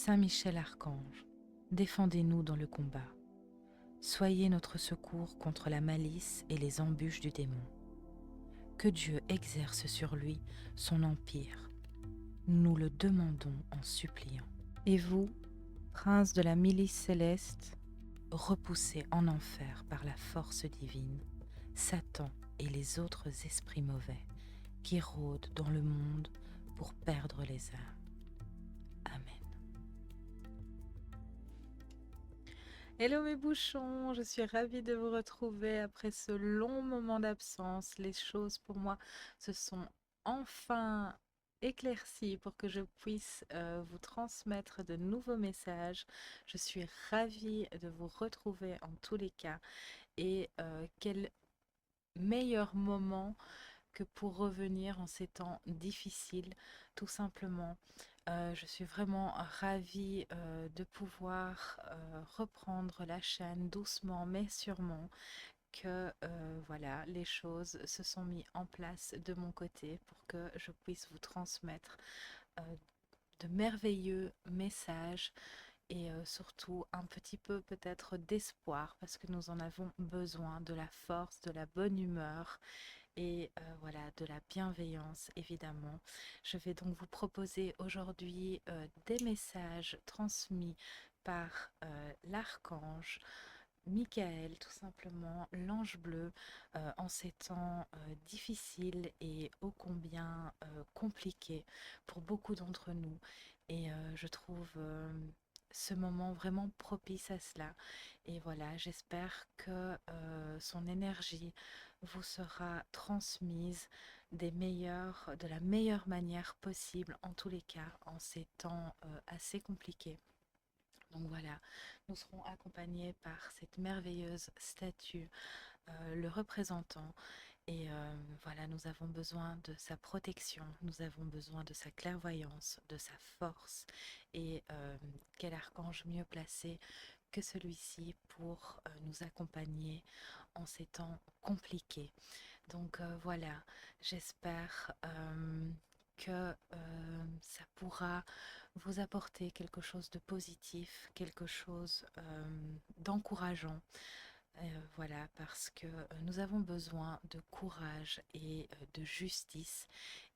Saint Michel Archange, défendez-nous dans le combat. Soyez notre secours contre la malice et les embûches du démon. Que Dieu exerce sur lui son empire. Nous le demandons en suppliant. Et vous, prince de la milice céleste, repoussez en enfer par la force divine Satan et les autres esprits mauvais qui rôdent dans le monde pour perdre les âmes. Amen. Hello mes bouchons, je suis ravie de vous retrouver après ce long moment d'absence. Les choses pour moi se sont enfin éclaircies pour que je puisse vous transmettre de nouveaux messages. Je suis ravie de vous retrouver en tous les cas et quel meilleur moment que pour revenir en ces temps difficiles, tout simplement. Je suis vraiment ravie de pouvoir reprendre la chaîne doucement mais sûrement, que voilà, les choses se sont mises en place de mon côté pour que je puisse vous transmettre euh, de merveilleux messages et surtout un petit peu peut-être d'espoir parce que nous en avons besoin, de la force, de la bonne humeur et voilà, de la bienveillance évidemment. Je vais donc vous proposer aujourd'hui des messages transmis par l'archange Michael, tout simplement, l'ange bleu, en ces temps difficiles et ô combien compliqués pour beaucoup d'entre nous. Et je trouve ce moment vraiment propice à cela. Et voilà, j'espère que son énergie vous sera transmise de la meilleure manière possible, en tous les cas, en ces temps assez compliqués. Donc voilà, nous serons accompagnés par cette merveilleuse statue, le représentant. Et voilà, nous avons besoin de sa protection, nous avons besoin de sa clairvoyance, de sa force. Et quel archange mieux placé que celui-ci pour nous accompagner en ces temps compliqués. Donc voilà, j'espère que ça pourra vous apporter quelque chose de positif, quelque chose d'encourageant. Voilà, parce que nous avons besoin de courage et de justice.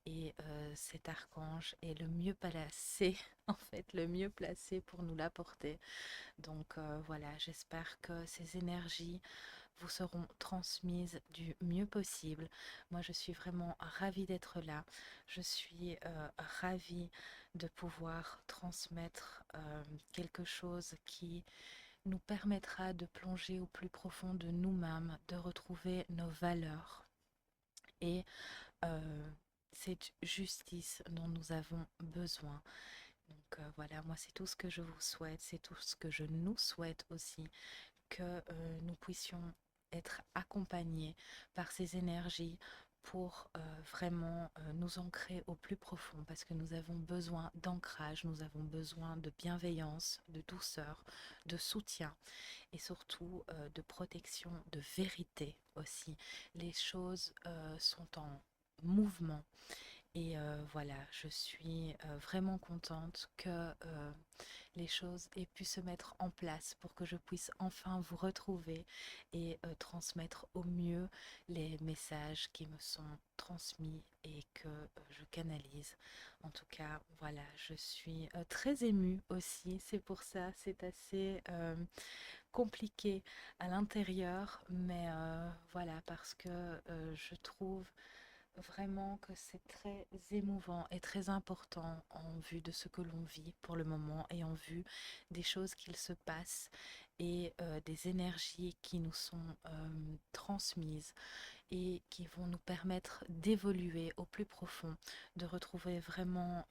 Et cet archange est le mieux placé, en fait, le mieux placé pour nous l'apporter. Donc voilà, j'espère que ces énergies vous seront transmises du mieux possible. Moi, je suis vraiment ravie d'être là. Je suis ravie de pouvoir transmettre quelque chose qui nous permettra de plonger au plus profond de nous-mêmes, de retrouver nos valeurs et euh, cette justice dont nous avons besoin. Donc voilà, moi c'est tout ce que je vous souhaite, c'est tout ce que je nous souhaite aussi, que nous puissions être accompagnés par ces énergies pour vraiment nous ancrer au plus profond parce que nous avons besoin d'ancrage, nous avons besoin de bienveillance, de douceur, de soutien et surtout de protection, de vérité aussi. Les choses sont en mouvement et voilà, je suis vraiment contente que les choses aient pu se mettre en place pour que je puisse enfin vous retrouver et transmettre au mieux les messages qui me sont transmis et que je canalise. En tout cas, voilà, je suis très émue aussi. C'est pour ça, c'est assez compliqué à l'intérieur, mais voilà, parce que je trouve vraiment que c'est très émouvant et très important en vue de ce que l'on vit pour le moment et en vue des choses qu'il se passe et des énergies qui nous sont transmises et qui vont nous permettre d'évoluer au plus profond, de retrouver vraiment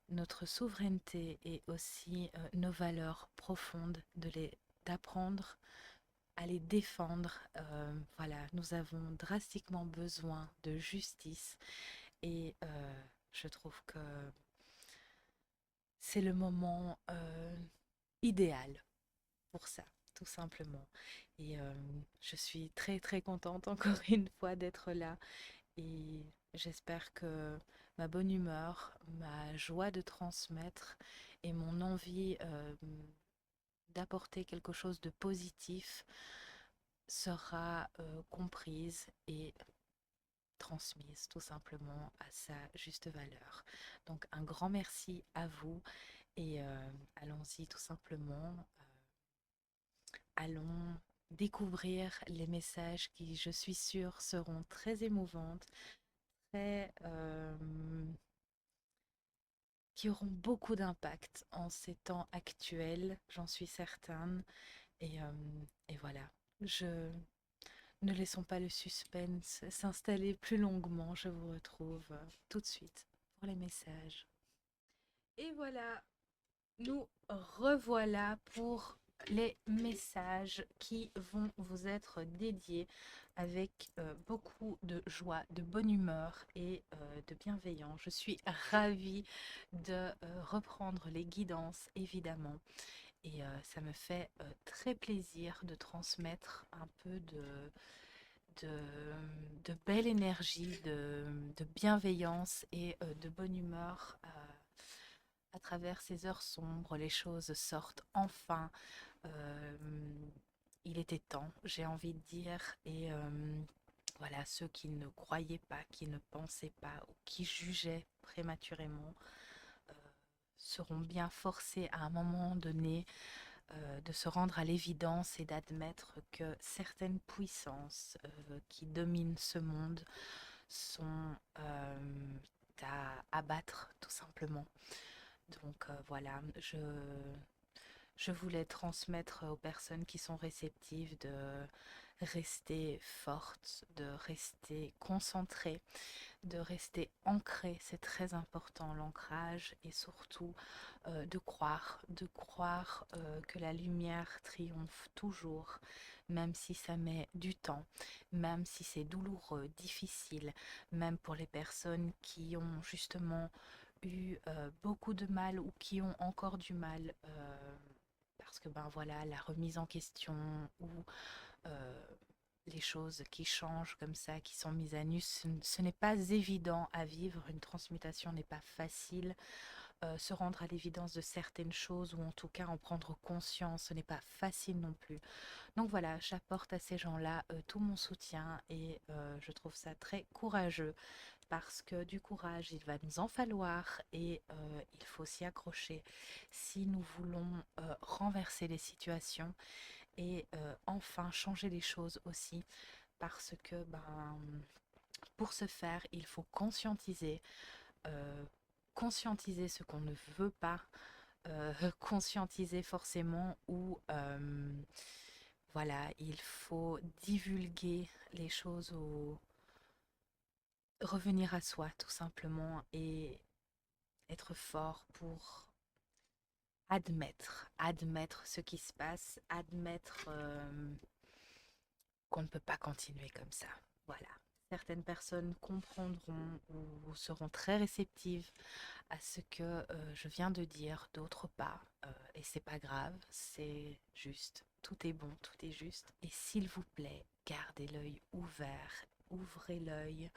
notre souveraineté et aussi nos valeurs profondes, d'apprendre à les défendre. Voilà, nous avons drastiquement besoin de justice et je trouve que c'est le moment idéal pour ça, tout simplement. Et je suis très très contente encore une fois d'être là et j'espère que ma bonne humeur, ma joie de transmettre et mon envie d'apporter quelque chose de positif sera comprise et transmise tout simplement à sa juste valeur. Donc un grand merci à vous et allons-y tout simplement. Allons découvrir les messages qui, je suis sûre, seront très émouvantes, très, qui auront beaucoup d'impact en ces temps actuels, j'en suis certaine. Et, euh, et voilà, je, ne laissons pas le suspense s'installer plus longuement. Je vous retrouve tout de suite pour les messages. Et voilà, nous revoilà pour les messages qui vont vous être dédiés avec beaucoup de joie, de bonne humeur et de bienveillance. Je suis ravie de reprendre les guidances, évidemment. Et ça me fait très plaisir de transmettre un peu de, de belle énergie, de bienveillance et de bonne humeur à travers ces heures sombres. Les choses sortent enfin. Euh, il était temps, j'ai envie de dire. Et voilà, ceux qui ne croyaient pas, qui ne pensaient pas ou qui jugeaient prématurément euh, seront bien forcés à un moment donné de se rendre à l'évidence et d'admettre que certaines puissances qui dominent ce monde sont à abattre tout simplement. Donc voilà, je voulais transmettre aux personnes qui sont réceptives de rester fortes, de rester concentrées, de rester ancrées. C'est très important l'ancrage et surtout de croire que la lumière triomphe toujours, même si ça met du temps, même si c'est douloureux, difficile, même pour les personnes qui ont justement eu beaucoup de mal ou qui ont encore du mal. Parce que ben voilà, la remise en question ou euh, les choses qui changent comme ça, qui sont mises à nu, ce n'est pas évident à vivre. Une transmutation n'est pas facile. Se rendre à l'évidence de certaines choses ou en tout cas en prendre conscience, ce n'est pas facile non plus. Donc voilà, j'apporte à ces gens-là tout mon soutien et je trouve ça très courageux parce que du courage, il va nous en falloir et il faut s'y accrocher si nous voulons renverser les situations et enfin changer les choses aussi parce que ben, pour ce faire, il faut conscientiser, euh, conscientiser ce qu'on ne veut pas, conscientiser forcément ou voilà, il faut divulguer les choses ou revenir à soi tout simplement et être fort pour admettre ce qui se passe, admettre qu'on ne peut pas continuer comme ça. Voilà. Certaines personnes comprendront ou seront très réceptives à ce que je viens de dire, d'autres pas. Et c'est pas grave, c'est juste. Tout est bon, tout est juste. Et s'il vous plaît, gardez l'œil ouvert, ouvrez l'œil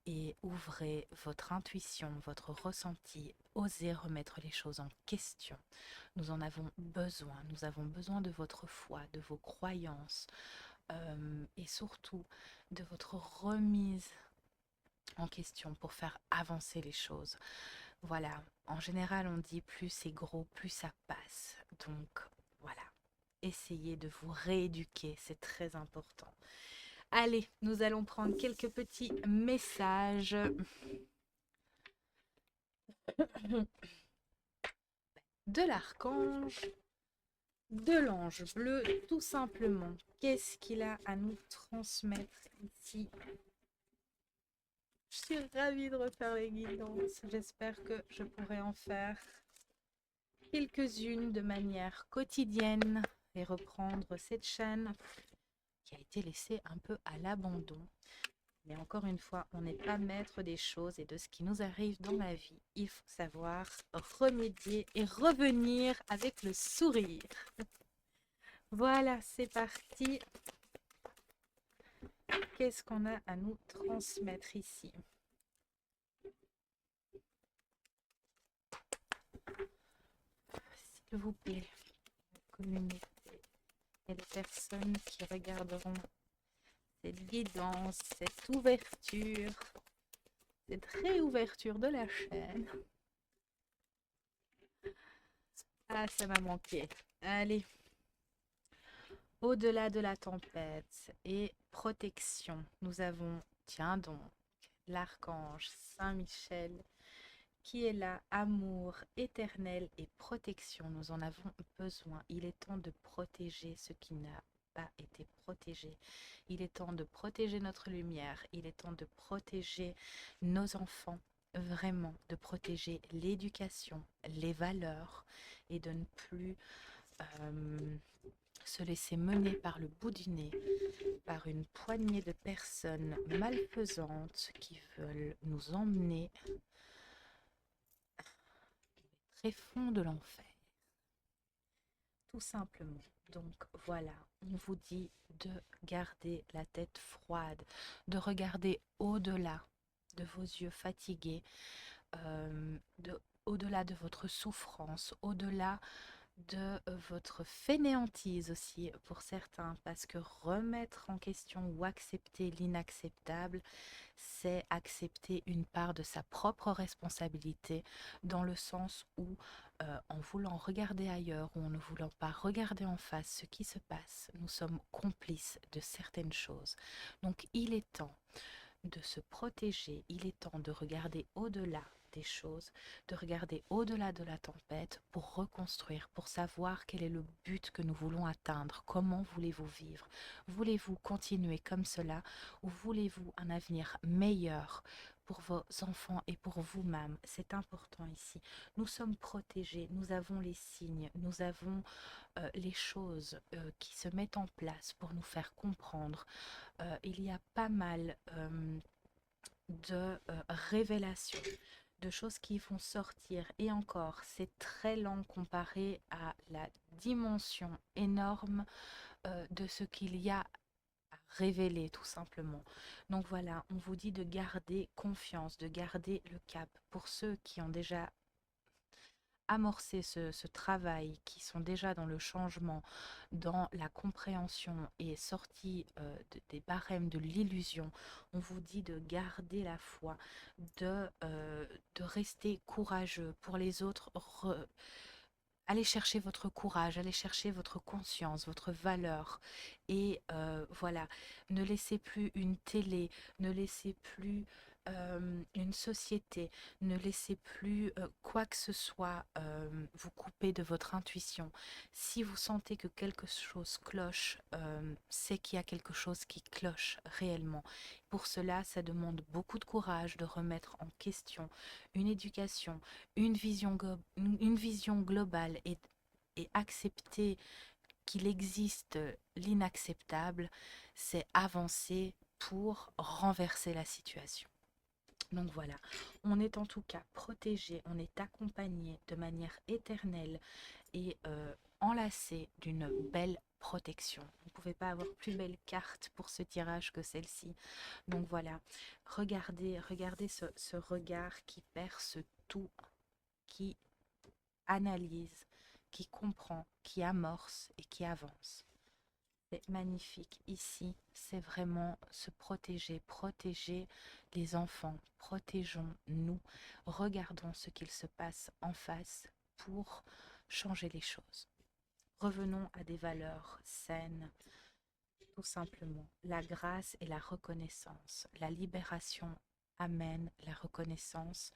et ouvrez votre intuition, votre ressenti, osez remettre les choses en question. Nous en avons besoin, nous avons besoin de votre foi, de vos croyances et surtout de votre remise en question pour faire avancer les choses. Voilà, en général on dit plus c'est gros, plus ça passe. Donc voilà, essayez de vous rééduquer, c'est très important. Allez, nous allons prendre quelques petits messages de l'archange, de l'ange bleu, tout simplement. Qu'est-ce qu'il a à nous transmettre ici? Je suis ravie de refaire les guidances. J'espère que je pourrai en faire quelques-unes de manière quotidienne et reprendre cette chaîne qui a été laissée un peu à l'abandon. Mais encore une fois, on n'est pas maître des choses et de ce qui nous arrive dans la vie. Il faut savoir remédier et revenir avec le sourire. Voilà, c'est parti. Qu'est-ce qu'on a à nous transmettre ici? s'il vous plaît, la communauté et les personnes qui regarderont cette guidance, cette ouverture, cette réouverture de la chaîne. Ah, ça m'a manqué. Allez, au-delà de la tempête et protection, nous avons, tiens donc, l'archange Saint-Michel qui est là, amour éternel et protection. Nous en avons besoin. Il est temps de protéger ce qui n'a pas été protégé. Il est temps de protéger notre lumière. Il est temps de protéger nos enfants. Vraiment, de protéger l'éducation, les valeurs et de ne plus se laisser mener par le bout du nez par une poignée de personnes malfaisantes qui veulent nous emmener très fond de l'enfer. Tout simplement. Donc voilà, on vous dit de garder la tête froide, de regarder au-delà de vos yeux fatigués, au-delà de votre souffrance, au-delà de votre fainéantise aussi pour certains, parce que remettre en question ou accepter l'inacceptable, c'est accepter une part de sa propre responsabilité, dans le sens où en voulant regarder ailleurs ou en ne voulant pas regarder en face ce qui se passe, nous sommes complices de certaines choses. Donc il est temps de se protéger, il est temps de regarder au-delà des choses, de regarder au-delà de la tempête pour reconstruire, pour savoir quel est le but que nous voulons atteindre, comment voulez-vous vivre, voulez-vous continuer comme cela ou voulez-vous un avenir meilleur pour vos enfants et pour vous-même. C'est important ici. Nous sommes protégés, nous avons les signes, nous avons les choses qui se mettent en place pour nous faire comprendre. Il y a pas mal de révélations, de choses qui vont sortir. Et encore, c'est très lent comparé à la dimension énorme de ce qu'il y a à révéler, tout simplement. Donc voilà, on vous dit de garder confiance, de garder le cap. Pour ceux qui ont déjà amorcer ce travail, qui sont déjà dans le changement, dans la compréhension et sortis des barèmes de l'illusion, on vous dit de garder la foi, de rester courageux pour les autres. Allez chercher votre courage, allez chercher votre conscience, votre valeur. Et voilà, ne laissez plus une télé, ne laissez plus une société, ne laissez plus quoi que ce soit vous couper de votre intuition. Si vous sentez que quelque chose cloche, c'est qu'il y a quelque chose qui cloche réellement. Pour cela, ça demande beaucoup de courage de remettre en question une éducation, une vision globale et accepter qu'il existe l'inacceptable, c'est avancer pour renverser la situation. Donc voilà, on est en tout cas protégé, on est accompagné de manière éternelle et enlacé d'une belle protection. Vous ne pouvez pas avoir plus belle carte pour ce tirage que celle-ci. Donc voilà, regardez ce regard qui perce tout, qui analyse, qui comprend, qui amorce et qui avance. C'est magnifique. Ici, c'est vraiment se protéger, protéger les enfants, protégeons-nous, regardons ce qu'il se passe en face pour changer les choses. Revenons à des valeurs saines, tout simplement. La grâce et la reconnaissance. La libération amène la reconnaissance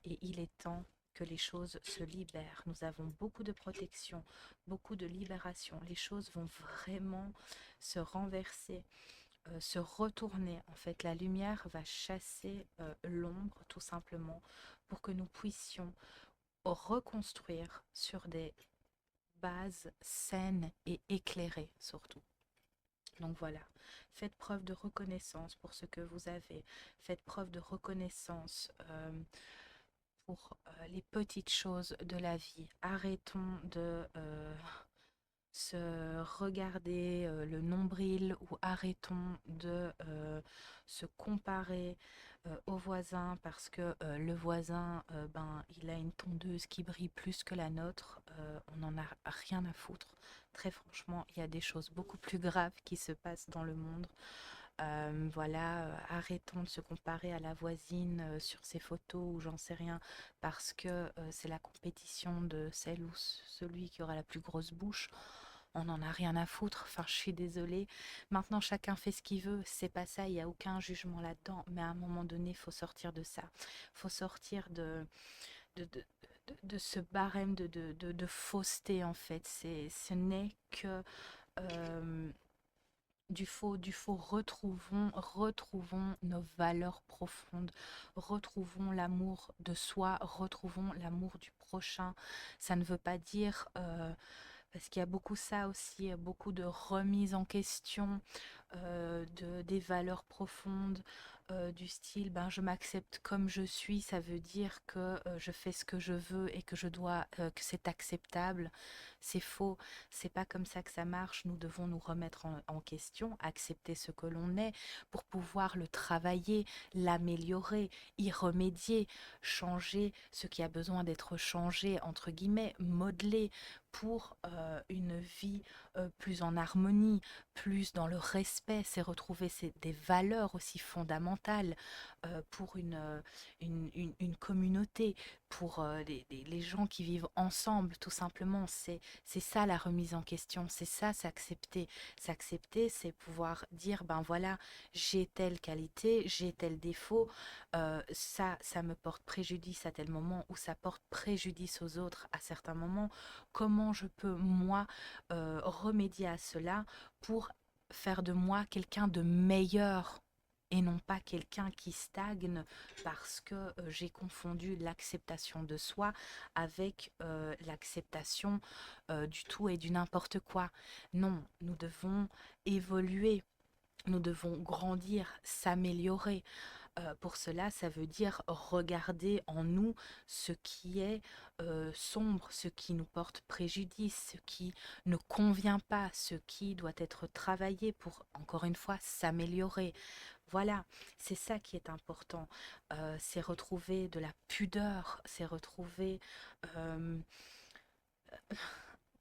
et il est temps que les choses se libèrent. Nous avons beaucoup de protection, beaucoup de libération. Les choses vont vraiment se renverser, se retourner. En fait, la lumière va chasser l'ombre tout simplement pour que nous puissions reconstruire sur des bases saines et éclairées surtout. Donc voilà, faites preuve de reconnaissance pour ce que vous avez. Faites preuve de reconnaissance pour les petites choses de la vie. Arrêtons de se regarder le nombril ou arrêtons de se comparer au voisin parce que le voisin, ben, il a une tondeuse qui brille plus que la nôtre. On n'en a rien à foutre. Très franchement, il y a des choses beaucoup plus graves qui se passent dans le monde. Voilà, arrêtons de se comparer à la voisine sur ses photos ou j'en sais rien, parce que c'est la compétition de celle ou celui qui aura la plus grosse bouche. On n'en a rien à foutre, enfin je suis désolée. Maintenant chacun fait ce qu'il veut, c'est pas ça, il n'y a aucun jugement là-dedans, mais à un moment donné, il faut sortir de ça. Il faut sortir de, de, de ce barème de fausseté en fait. Ce n'est que euh, du faux, retrouvons nos valeurs profondes, retrouvons l'amour de soi, retrouvons l'amour du prochain. Ça ne veut pas dire, parce qu'il y a beaucoup ça aussi, beaucoup de remise en question des valeurs profondes, du style ben, je m'accepte comme je suis, ça veut dire que je fais ce que je veux et que je dois, que c'est acceptable. C'est faux, c'est pas comme ça que ça marche. Nous devons nous remettre en question, accepter ce que l'on est pour pouvoir le travailler, l'améliorer, y remédier, changer ce qui a besoin d'être changé, entre guillemets, modeler pour une vie plus en harmonie, plus dans le respect, c'est retrouver des valeurs aussi fondamentales pour une communauté, pour les gens qui vivent ensemble, tout simplement. C'est ça la remise en question, c'est ça s'accepter. S'accepter, c'est pouvoir dire, ben voilà, j'ai telle qualité, j'ai tel défaut, ça me porte préjudice à tel moment ou ça porte préjudice aux autres à certains moments. Comment je peux, moi, remédier à cela pour faire de moi quelqu'un de meilleur et non pas quelqu'un qui stagne parce que j'ai confondu l'acceptation de soi avec l'acceptation du tout et du n'importe quoi. Non, nous devons évoluer, nous devons grandir, s'améliorer. Pour cela, ça veut dire regarder en nous ce qui est sombre, ce qui nous porte préjudice, ce qui ne convient pas, ce qui doit être travaillé pour, encore une fois, s'améliorer. Voilà, c'est ça qui est important. C'est retrouver de la pudeur, c'est retrouver euh,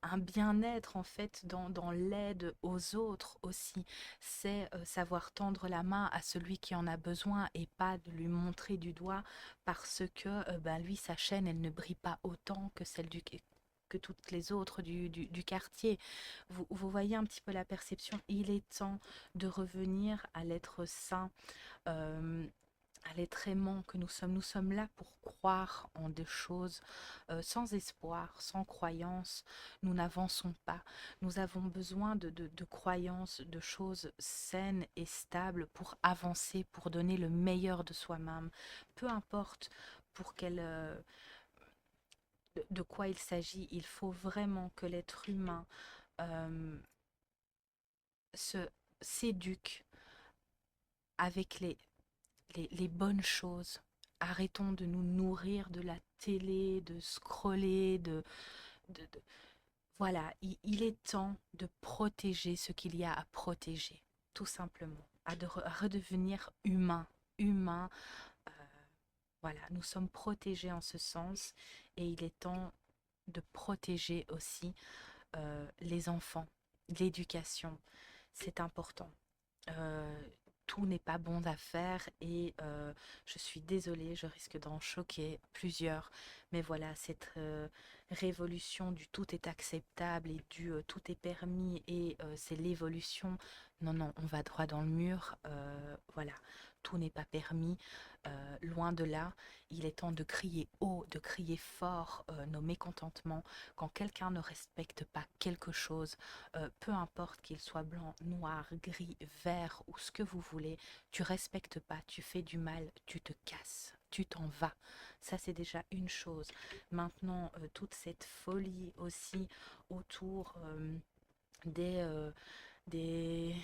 un bien-être en fait dans l'aide aux autres aussi. C'est savoir tendre la main à celui qui en a besoin et pas de lui montrer du doigt parce que ben, lui, sa chaîne, elle ne brille pas autant que celle que toutes les autres du quartier. Vous voyez un petit peu la perception. Il est temps de revenir à l'être sain. euh, à l'être aimant que nous sommes. Nous sommes là pour croire en des choses. Sans espoir, sans croyance, nous n'avançons pas. Nous avons besoin de croyances, de choses saines et stables pour avancer, pour donner le meilleur de soi-même. Peu importe pour de quoi il s'agit, il faut vraiment que l'être humain euh, se s'éduque avec les bonnes choses. Arrêtons de nous nourrir de la télé, de scroller, de... Voilà, il est temps de protéger ce qu'il y a à protéger, tout simplement, à redevenir humain. Humain, euh, voilà, nous sommes protégés en ce sens et il est temps de protéger aussi les enfants, l'éducation, c'est important. Euh, tout n'est pas bon à faire et je suis désolée, je risque d'en choquer plusieurs. Mais voilà, cette révolution du tout est acceptable et du tout est permis et c'est l'évolution. Non, non, on va droit dans le mur. Voilà, tout n'est pas permis. Loin de là, il est temps de crier haut, de crier fort nos mécontentements. Quand quelqu'un ne respecte pas quelque chose, peu importe qu'il soit blanc, noir, gris, vert ou ce que vous voulez, tu respectes pas, tu fais du mal, tu te casses, tu t'en vas. Ça, c'est déjà une chose. Maintenant, toute cette folie aussi autour des, des,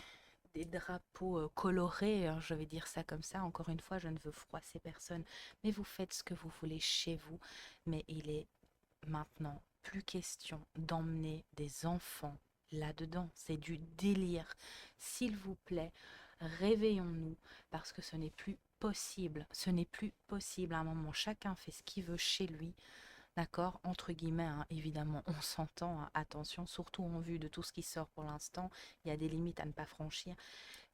des drapeaux colorés, hein, je vais dire ça comme ça. Encore une fois, je ne veux froisser personne, mais vous faites ce que vous voulez chez vous. Mais il est maintenant plus question d'emmener des enfants là-dedans. C'est du délire. S'il vous plaît, réveillons-nous parce que ce n'est plus possible. Ce n'est plus possible. À un moment, chacun fait ce qu'il veut chez lui. D'accord, entre guillemets, hein, évidemment, on s'entend, hein, attention, surtout en vue de tout ce qui sort pour l'instant, il y a des limites à ne pas franchir,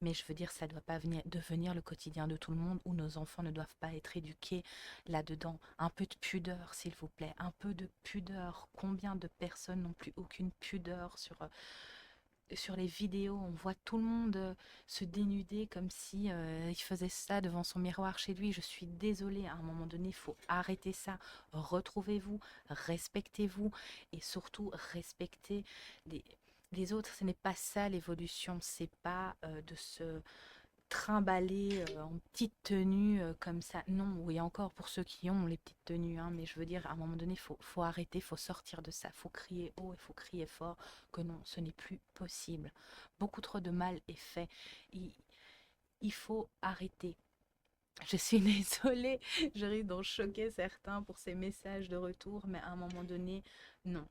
mais je veux dire, ça ne doit pas devenir le quotidien de tout le monde où nos enfants ne doivent pas être éduqués là-dedans. Un peu de pudeur, s'il vous plaît, un peu de pudeur. Combien de personnes n'ont plus aucune pudeur sur les vidéos, on voit tout le monde se dénuder comme si il faisait ça devant son miroir chez lui. Je suis désolée, à un moment donné, il faut arrêter ça. Retrouvez-vous, respectez-vous et surtout respectez les, les autres. Ce n'est pas ça l'évolution, c'est pas de se trimballer en petite tenue comme ça. Non, oui, encore pour ceux qui ont les petites tenues, hein, mais je veux dire, à un moment donné, faut arrêter, faut sortir de ça, faut crier haut et faut crier fort que non, ce n'est plus possible. Beaucoup trop de mal est fait. Il, il faut arrêter. Je suis désolée, je risque d'en choquer certains pour ces messages de retour, mais à un moment donné, non.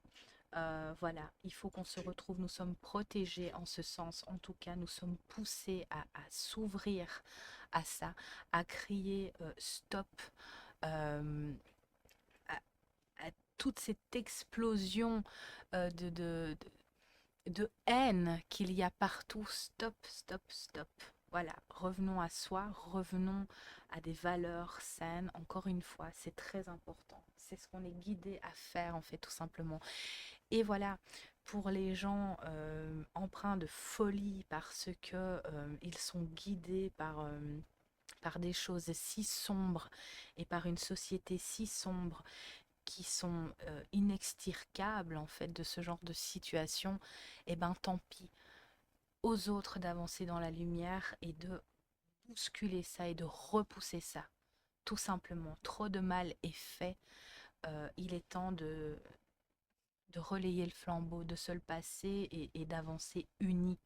Voilà, il faut qu'on se retrouve, nous sommes protégés en ce sens, en tout cas, nous sommes poussés à s'ouvrir à ça, à crier stop, euh, à, à toute cette explosion de haine qu'il y a partout. Stop, stop, stop. Voilà, revenons à soi, revenons à des valeurs saines. Encore une fois, c'est très important. C'est ce qu'on est guidé à faire, en fait, tout simplement. Et voilà, pour les gens empreints de folie parce que ils sont guidés par des choses si sombres et par une société si sombre qui sont inextricables en fait de ce genre de situation, eh ben tant pis. Aux autres d'avancer dans la lumière et de bousculer ça et de repousser ça. Tout simplement, trop de mal est fait. Il est temps de relayer le flambeau, de se le passer et d'avancer unis.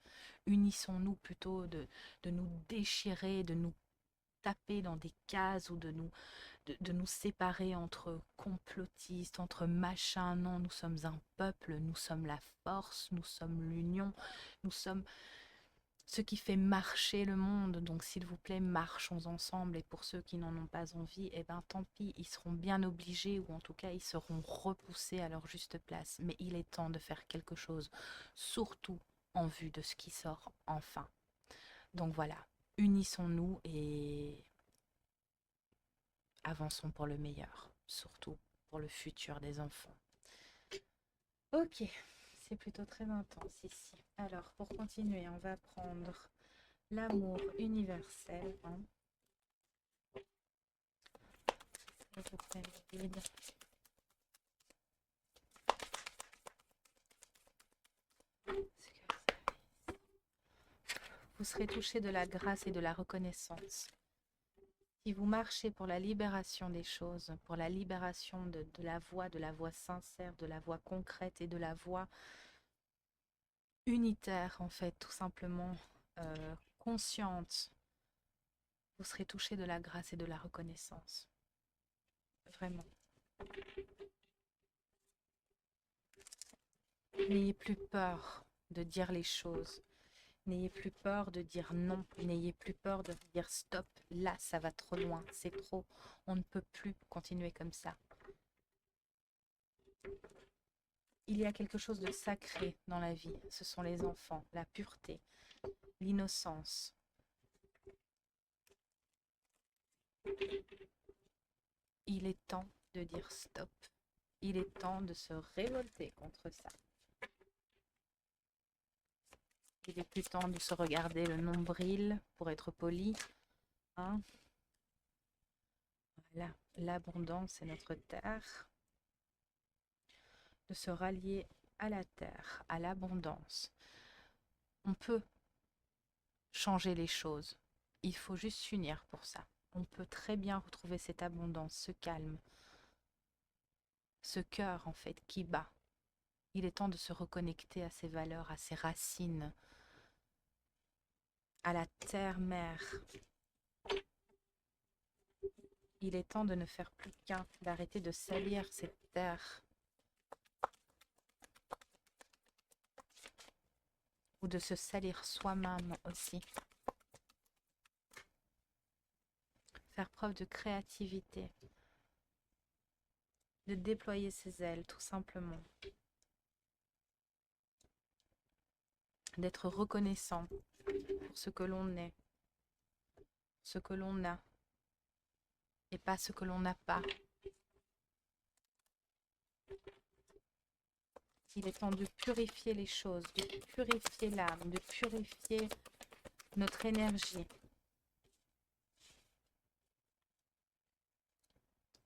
Unissons-nous plutôt de nous déchirer, de nous taper dans des cases ou de nous séparer entre complotistes, entre machins. Non, nous sommes un peuple, nous sommes la force, nous sommes l'union, nous sommes ce qui fait marcher le monde. Donc s'il vous plaît, marchons ensemble. Et pour ceux qui n'en ont pas envie, eh ben tant pis, ils seront bien obligés ou en tout cas ils seront repoussés à leur juste place. Mais il est temps de faire quelque chose, surtout en vue de ce qui sort enfin. Donc voilà, unissons-nous et avançons pour le meilleur, surtout pour le futur des enfants. Ok, c'est plutôt très intense ici. Alors, pour continuer, on va prendre l'amour universel. Hein. Vous serez touché de la grâce et de la reconnaissance. Si vous marchez pour la libération des choses, pour la libération de la voix sincère, de la voix concrète et de la voix unitaire, en fait, tout simplement consciente, vous serez touché de la grâce et de la reconnaissance. Vraiment. N'ayez plus peur de dire les choses. N'ayez plus peur de dire non. N'ayez plus peur de dire stop. Là, ça va trop loin. C'est trop. On ne peut plus continuer comme ça. Il y a quelque chose de sacré dans la vie. Ce sont les enfants, la pureté, l'innocence. Il est temps de dire stop. Il est temps de se révolter contre ça. Il est plus temps de se regarder le nombril, pour être poli. Hein? Voilà, l'abondance est notre terre. De se rallier à la terre, à l'abondance. On peut changer les choses. Il faut juste s'unir pour ça. On peut très bien retrouver cette abondance, ce calme, ce cœur en fait qui bat. Il est temps de se reconnecter à ses valeurs, à ses racines, à la terre-mère. Il est temps de ne faire plus qu'un, d'arrêter de salir cette terre. ou de se salir soi-même aussi. Faire preuve de créativité, de déployer ses ailes tout simplement, d'être reconnaissant pour ce que l'on est, ce que l'on a et pas ce que l'on n'a pas. Il est temps de purifier les choses, de purifier l'âme, de purifier notre énergie.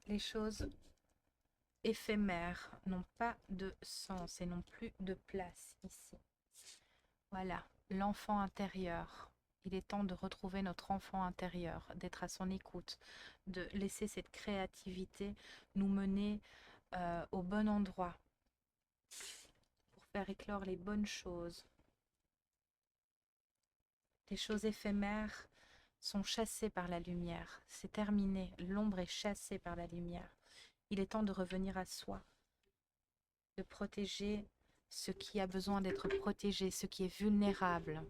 Les choses éphémères n'ont pas de sens et n'ont plus de place ici. Voilà, l'enfant intérieur. Il est temps de retrouver notre enfant intérieur, d'être à son écoute, de laisser cette créativité nous mener au bon endroit pour faire éclore les bonnes choses. Les choses éphémères sont chassées par la lumière. C'est terminé. L'ombre est chassée par la lumière. Il est temps de revenir à soi, de protéger ce qui a besoin d'être protégé, ce qui est vulnérable,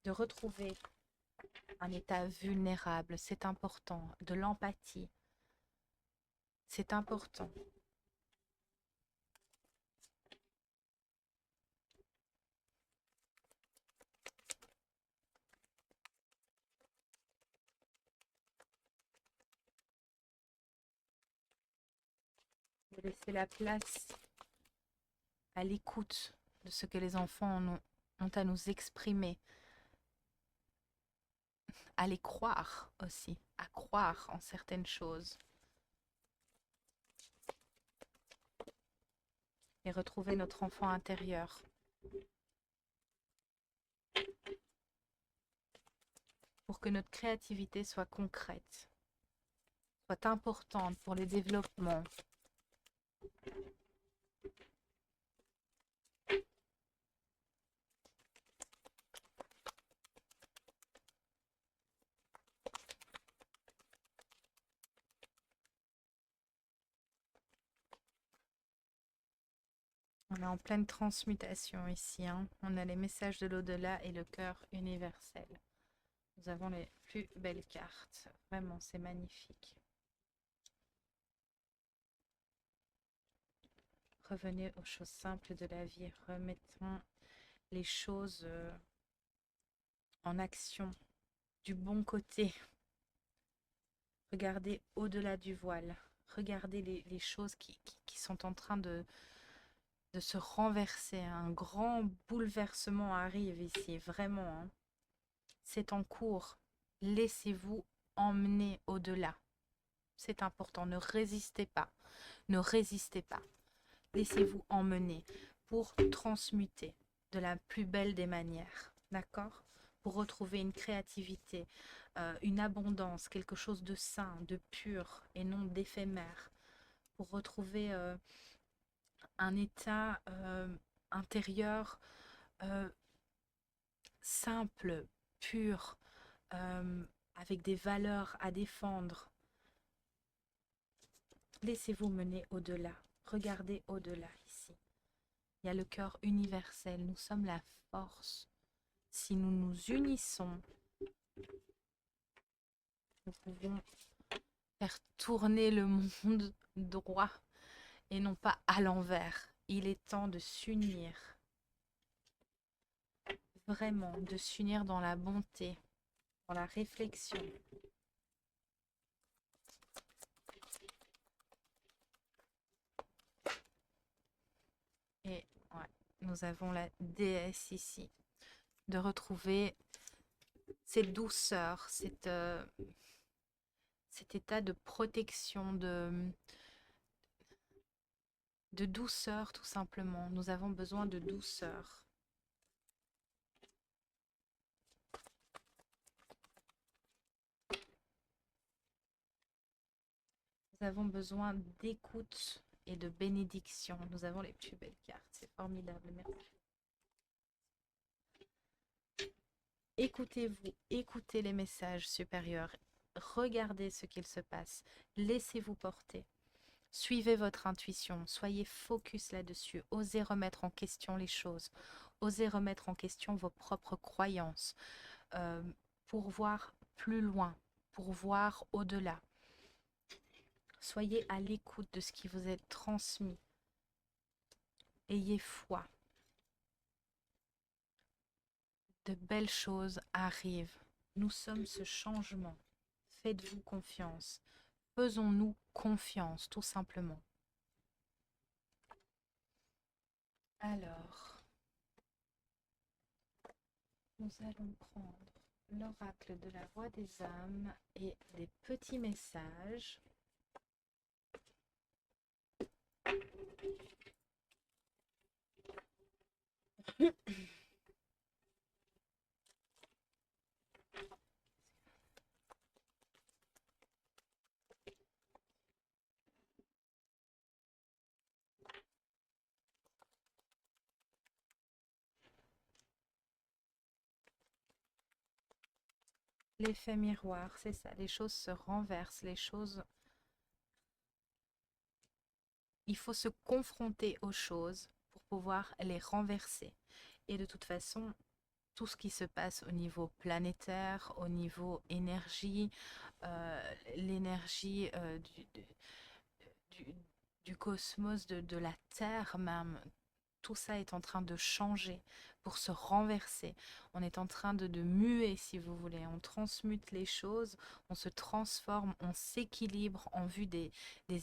de retrouver un état vulnérable. C'est important. De l'empathie. C'est important. De laisser la place à l'écoute de ce que les enfants ont à nous exprimer, à les croire aussi, à croire en certaines choses et retrouver notre enfant intérieur pour que notre créativité soit concrète, soit importante pour le développement. On est en pleine transmutation ici, hein. On a les messages de l'au-delà et le cœur universel. Nous avons les plus belles cartes. Vraiment, c'est magnifique. Revenez aux choses simples de la vie. Remettons les choses en action, du bon côté. Regardez au-delà du voile. Regardez les choses qui sont en train de se renverser. Un grand bouleversement arrive ici, vraiment, hein. C'est en cours. Laissez-vous emmener au-delà. C'est important. Ne résistez pas. Ne résistez pas. Laissez-vous emmener pour transmuter de la plus belle des manières. D'accord? Pour retrouver une créativité, une abondance, quelque chose de sain, de pur et non d'éphémère. Pour retrouver un état intérieur simple, pur, avec des valeurs à défendre. Laissez-vous mener au-delà. Regardez au-delà ici. Il y a le cœur universel. Nous sommes la force. Si nous nous unissons, nous pouvons faire tourner le monde droit et non pas à l'envers. Il est temps de s'unir. Vraiment, de s'unir dans la bonté, dans la réflexion. Et ouais, nous avons la déesse ici. De retrouver cette douceur, cet état de protection, de douceur tout simplement. Nous avons besoin de douceur. Nous avons besoin d'écoute et de bénédiction. Nous avons les plus belles cartes. C'est formidable. Merci. Écoutez-vous, écoutez les messages supérieurs. Regardez ce qu'il se passe. Laissez-vous porter. Suivez votre intuition. Soyez focus là-dessus. Osez remettre en question les choses. Osez remettre en question vos propres croyances euh, pour voir plus loin, pour voir au-delà. Soyez à l'écoute de ce qui vous est transmis. Ayez foi. De belles choses arrivent. Nous sommes ce changement. Faites-vous confiance. Faisons-nous confiance, tout simplement. Alors, nous allons prendre l'oracle de la voix des âmes et des petits messages. L'effet miroir, c'est ça. Les choses se renversent, les choses... Il faut se confronter aux choses pour pouvoir les renverser. Et de toute façon, tout ce qui se passe au niveau planétaire, au niveau énergie, l'énergie du, du cosmos, de la Terre même, tout ça est en train de changer pour se renverser. On est en train de muer, si vous voulez. On transmute les choses, on se transforme, on s'équilibre en vue des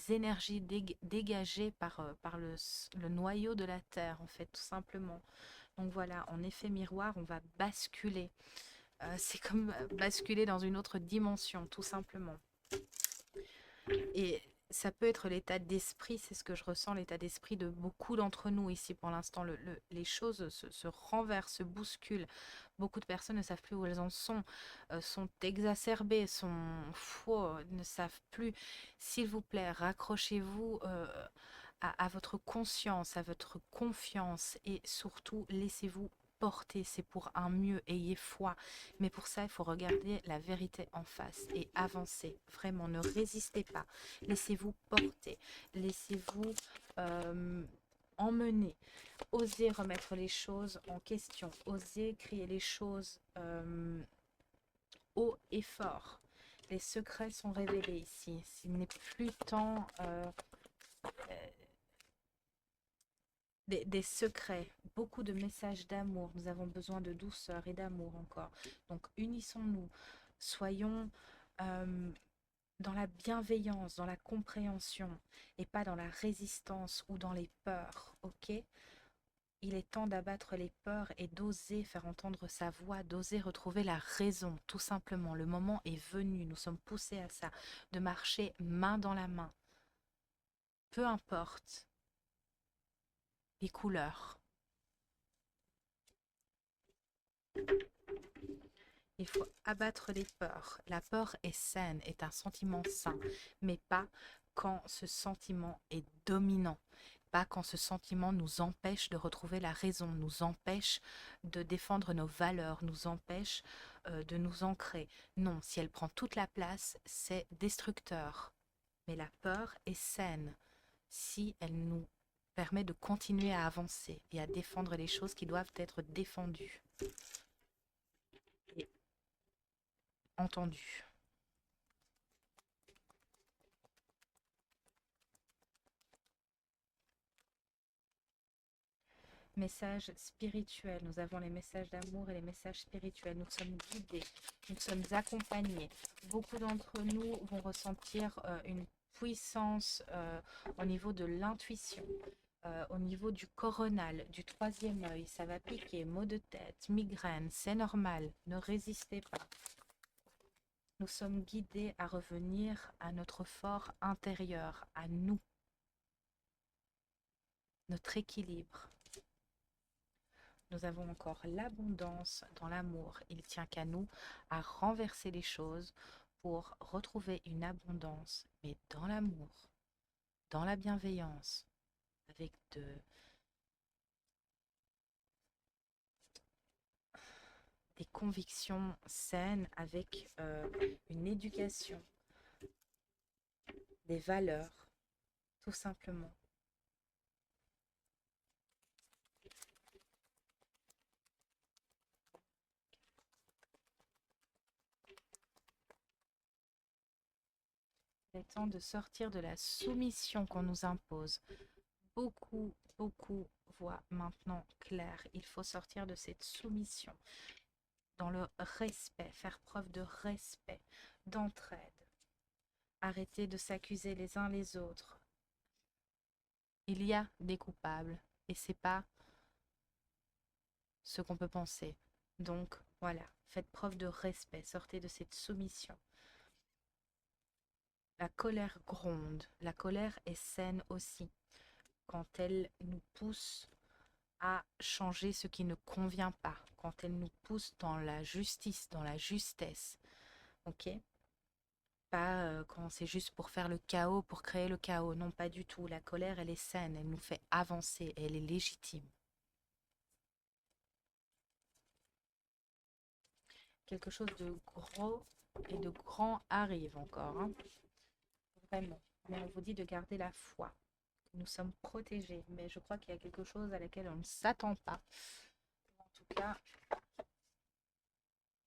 énergies dégagées par le noyau de la Terre, en fait, tout simplement. Donc voilà, en effet miroir, on va basculer. C'est comme basculer dans une autre dimension, tout simplement. Et ça peut être l'état d'esprit, c'est ce que je ressens, l'état d'esprit de beaucoup d'entre nous ici pour l'instant. Les choses se renversent, se bousculent. Beaucoup de personnes ne savent plus où elles en sont exacerbées, ne savent plus. S'il vous plaît, raccrochez-vous à votre conscience, à votre confiance et surtout laissez-vous porter, c'est pour un mieux, ayez foi. Mais pour ça, il faut regarder la vérité en face et avancer. Vraiment, ne résistez pas. Laissez-vous porter, laissez-vous emmener. Osez remettre les choses en question, osez crier les choses haut et fort. Les secrets sont révélés ici. S'il n'est plus temps des secrets, beaucoup de messages d'amour. Nous avons besoin de douceur et d'amour encore. Donc unissons-nous, soyons dans la bienveillance, dans la compréhension et pas dans la résistance ou dans les peurs, ok? Il est temps d'abattre les peurs et d'oser faire entendre sa voix, d'oser retrouver la raison, tout simplement. Le moment est venu, nous sommes poussés à ça, de marcher main dans la main. Peu importe les couleurs. Il faut abattre les peurs. La peur est saine, est un sentiment sain, mais pas quand ce sentiment est dominant, pas quand ce sentiment nous empêche de retrouver la raison, nous empêche de défendre nos valeurs, nous empêche de nous ancrer. Non, si elle prend toute la place, c'est destructeur. Mais la peur est saine si elle nous permet de continuer à avancer et à défendre les choses qui doivent être défendues et entendues. Messages spirituels. Nous avons les messages d'amour et les messages spirituels. Nous sommes guidés, nous sommes accompagnés. Beaucoup d'entre nous vont ressentir une puissance au niveau de l'intuition, au niveau du coronal, du troisième œil. Ça va piquer, maux de tête, migraine, c'est normal. Ne résistez pas. Nous sommes guidés à revenir à notre fort intérieur, à nous, notre équilibre. Nous avons encore l'abondance dans l'amour. Il tient qu'à nous à renverser les choses pour retrouver une abondance, mais dans l'amour, dans la bienveillance, avec des convictions saines, avec une éducation, des valeurs, tout simplement. Il est temps de sortir de la soumission qu'on nous impose. Beaucoup, beaucoup voient maintenant clair. Il faut sortir de cette soumission dans le respect, faire preuve de respect, d'entraide. Arrêter de s'accuser les uns les autres. Il y a des coupables et c'est pas ce qu'on peut penser. Donc voilà, faites preuve de respect, sortez de cette soumission. La colère gronde, la colère est saine aussi quand elle nous pousse à changer ce qui ne convient pas, quand elle nous pousse dans la justice, dans la justesse. Ok? Pas quand c'est juste pour faire le chaos, pour créer le chaos. Non, pas du tout. La colère, elle est saine, elle nous fait avancer, elle est légitime. Quelque chose de gros et de grand arrive encore, hein. Vraiment. Mais on vous dit de garder la foi. Nous sommes protégés, mais je crois qu'il y a quelque chose à laquelle on ne s'attend pas. En tout cas,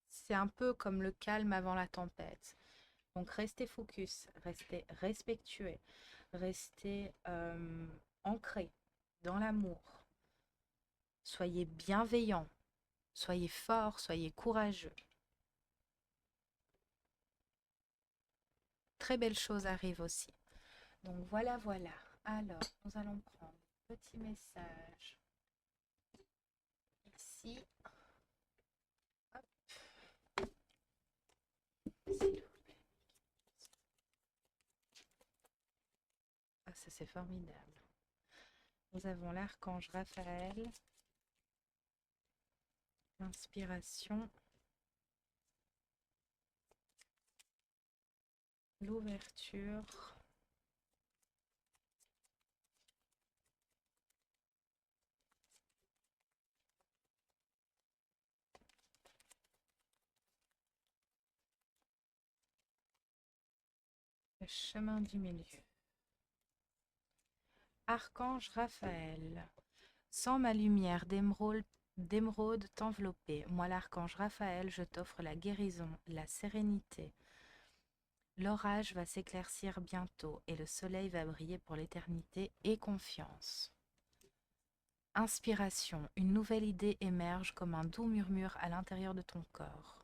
c'est un peu comme le calme avant la tempête. Donc restez focus, restez respectueux, restez ancré dans l'amour. Soyez bienveillants, soyez forts, soyez courageux. Très belles choses arrivent aussi. Donc voilà, voilà. Alors, nous allons prendre un petit message ici. Hop. S'il vous plaît. Ah, ça c'est formidable. Nous avons l'archange Raphaël. L'inspiration. L'ouverture. Le chemin du milieu. Archange Raphaël. Sans ma lumière d'émeraude t'envelopper, moi l'archange Raphaël, je t'offre la guérison, la sérénité. L'orage va s'éclaircir bientôt et le soleil va briller pour l'éternité et confiance. Inspiration, une nouvelle idée émerge comme un doux murmure à l'intérieur de ton corps.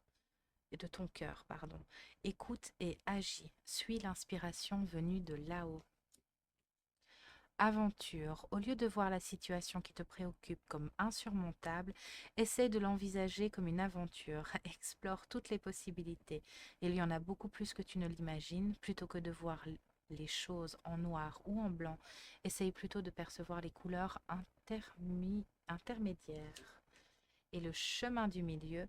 De ton cœur, pardon. Écoute et agis. Suis l'inspiration venue de là-haut. Aventure. Au lieu de voir la situation qui te préoccupe comme insurmontable, essaie de l'envisager comme une aventure. Explore toutes les possibilités. Il y en a beaucoup plus que tu ne l'imagines. Plutôt que de voir les choses en noir ou en blanc, essaye plutôt de percevoir les couleurs intermédiaires. Et le chemin du milieu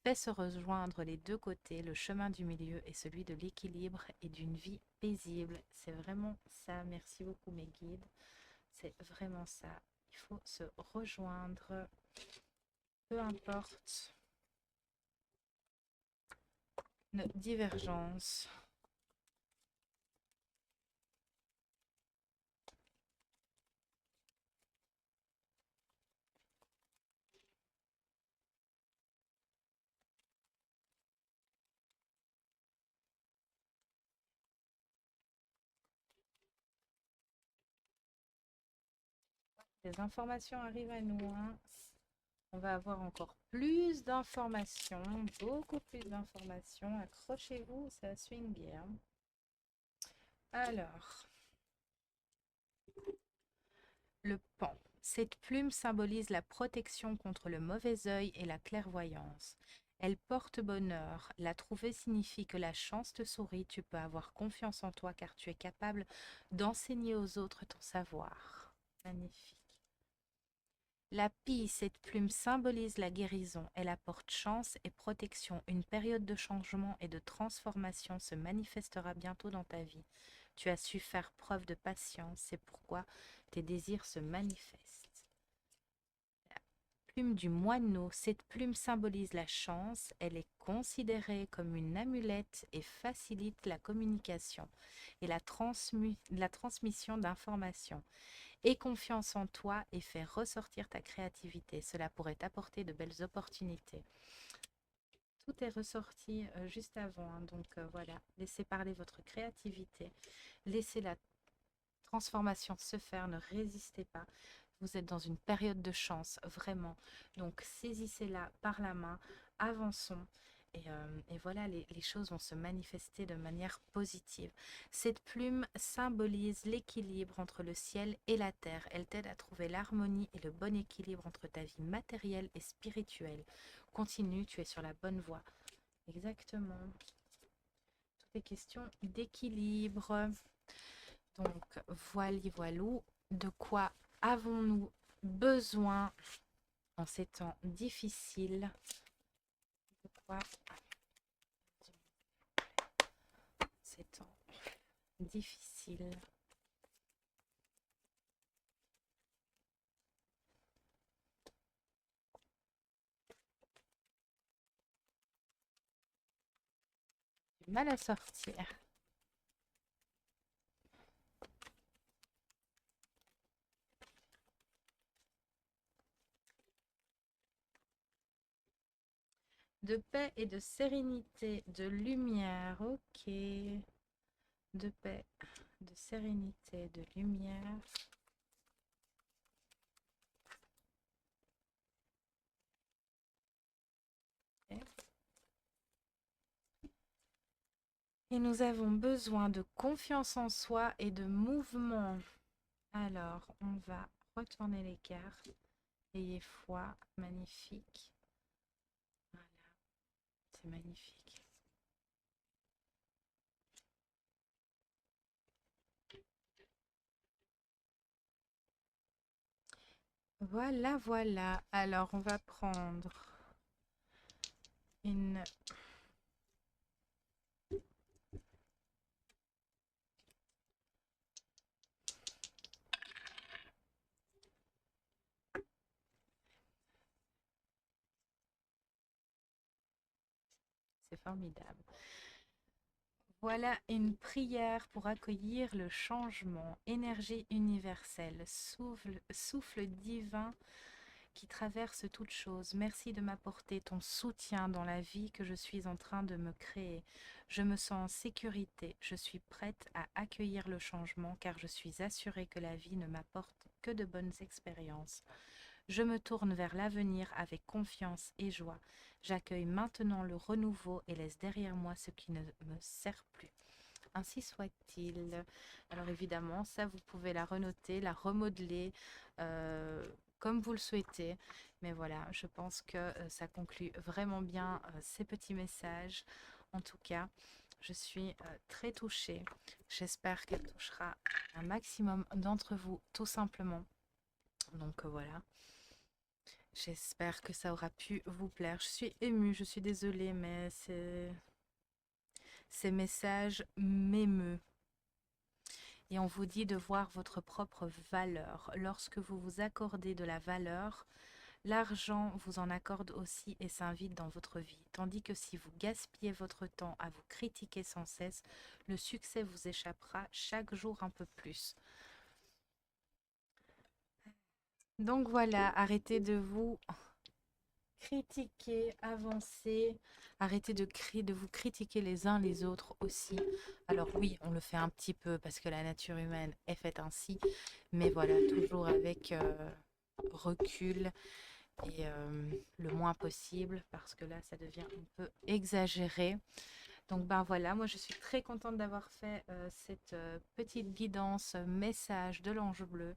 fait se rejoindre les deux côtés. Le chemin du milieu est celui de l'équilibre et d'une vie paisible. C'est vraiment ça. Merci beaucoup mes guides. C'est vraiment ça. Il faut se rejoindre. Peu importe nos divergences. Les informations arrivent à nous, hein. On va avoir encore plus d'informations, beaucoup plus d'informations. Accrochez-vous, ça swing bien. Alors, le pan. Cette plume symbolise la protection contre le mauvais œil et la clairvoyance. Elle porte bonheur. La trouver signifie que la chance te sourit. Tu peux avoir confiance en toi car tu es capable d'enseigner aux autres ton savoir. Magnifique. La pie, cette plume symbolise la guérison. Elle apporte chance et protection. Une période de changement et de transformation se manifestera bientôt dans ta vie. Tu as su faire preuve de patience, c'est pourquoi tes désirs se manifestent. La plume du moineau, cette plume symbolise la chance. Elle est considérée comme une amulette et facilite la communication et la transmission d'informations. Aie confiance en toi et fais ressortir ta créativité. Cela pourrait t'apporter de belles opportunités. tout est ressorti juste avant, hein. Donc voilà, laissez parler votre créativité, laissez la transformation se faire, ne résistez pas. Vous êtes dans une période de chance, vraiment. Donc saisissez-la par la main, avançons. Et voilà, les choses vont se manifester de manière positive. Cette plume symbolise l'équilibre entre le ciel et la terre. Elle t'aide à trouver l'harmonie et le bon équilibre entre ta vie matérielle et spirituelle. Continue, tu es sur la bonne voie. Exactement. Toutes les questions d'équilibre. Donc, voilou, de quoi avons-nous besoin en ces temps difficiles? De quoi ces temps difficiles? Du mal à sortir. De paix et de sérénité, de lumière, ok. De paix, de sérénité, de lumière. Ok. Et nous avons besoin de confiance en soi et de mouvement. Alors, on va retourner les cartes. Ayez foi, magnifique. Voilà, c'est magnifique. Voilà, voilà. Alors, on va prendre une... C'est formidable. Voilà une prière pour accueillir le changement. Énergie universelle, souffle divin qui traverse toute chose. Merci de m'apporter ton soutien dans la vie que je suis en train de me créer. Je me sens en sécurité. Je suis prête à accueillir le changement car je suis assurée que la vie ne m'apporte que de bonnes expériences. Je me tourne vers l'avenir avec confiance et joie. J'accueille maintenant le renouveau et laisse derrière moi ce qui ne me sert plus. Ainsi soit-il. Alors évidemment, ça, vous pouvez la renoter, la remodeler comme vous le souhaitez. Mais voilà, je pense que ça conclut vraiment bien ces petits messages. En tout cas, je suis très touchée. J'espère qu'elle touchera un maximum d'entre vous, tout simplement. Donc voilà. J'espère que ça aura pu vous plaire. Je suis émue, je suis désolée, mais ces messages m'émeuvent. Et on vous dit de voir votre propre valeur. Lorsque vous vous accordez de la valeur, l'argent vous en accorde aussi et s'invite dans votre vie. Tandis que si vous gaspillez votre temps à vous critiquer sans cesse, le succès vous échappera chaque jour un peu plus. Donc voilà, arrêtez de vous critiquer, avancer, arrêtez de vous critiquer les uns les autres aussi. Alors oui, on le fait un petit peu parce que la nature humaine est faite ainsi, mais voilà, toujours avec recul et le moins possible parce que là, ça devient un peu exagéré. Donc ben voilà, moi je suis très contente d'avoir fait cette petite guidance, message de l'ange bleu.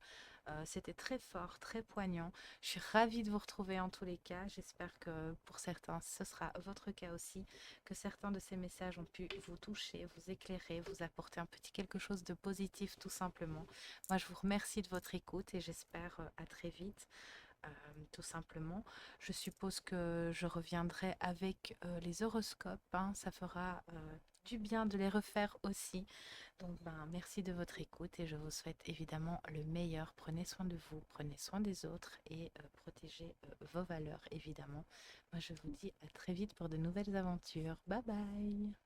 C'était très fort, très poignant. Je suis ravie de vous retrouver en tous les cas. J'espère que pour certains, ce sera votre cas aussi, que certains de ces messages ont pu vous toucher, vous éclairer, vous apporter un petit quelque chose de positif tout simplement. Moi je vous remercie de votre écoute et j'espère à très vite. Tout simplement. Je suppose que je reviendrai avec les horoscopes, hein. Ça fera du bien de les refaire aussi. Donc, ben, merci de votre écoute et je vous souhaite évidemment le meilleur. Prenez soin de vous, prenez soin des autres et protégez vos valeurs, évidemment. Moi, je vous dis à très vite pour de nouvelles aventures. Bye bye!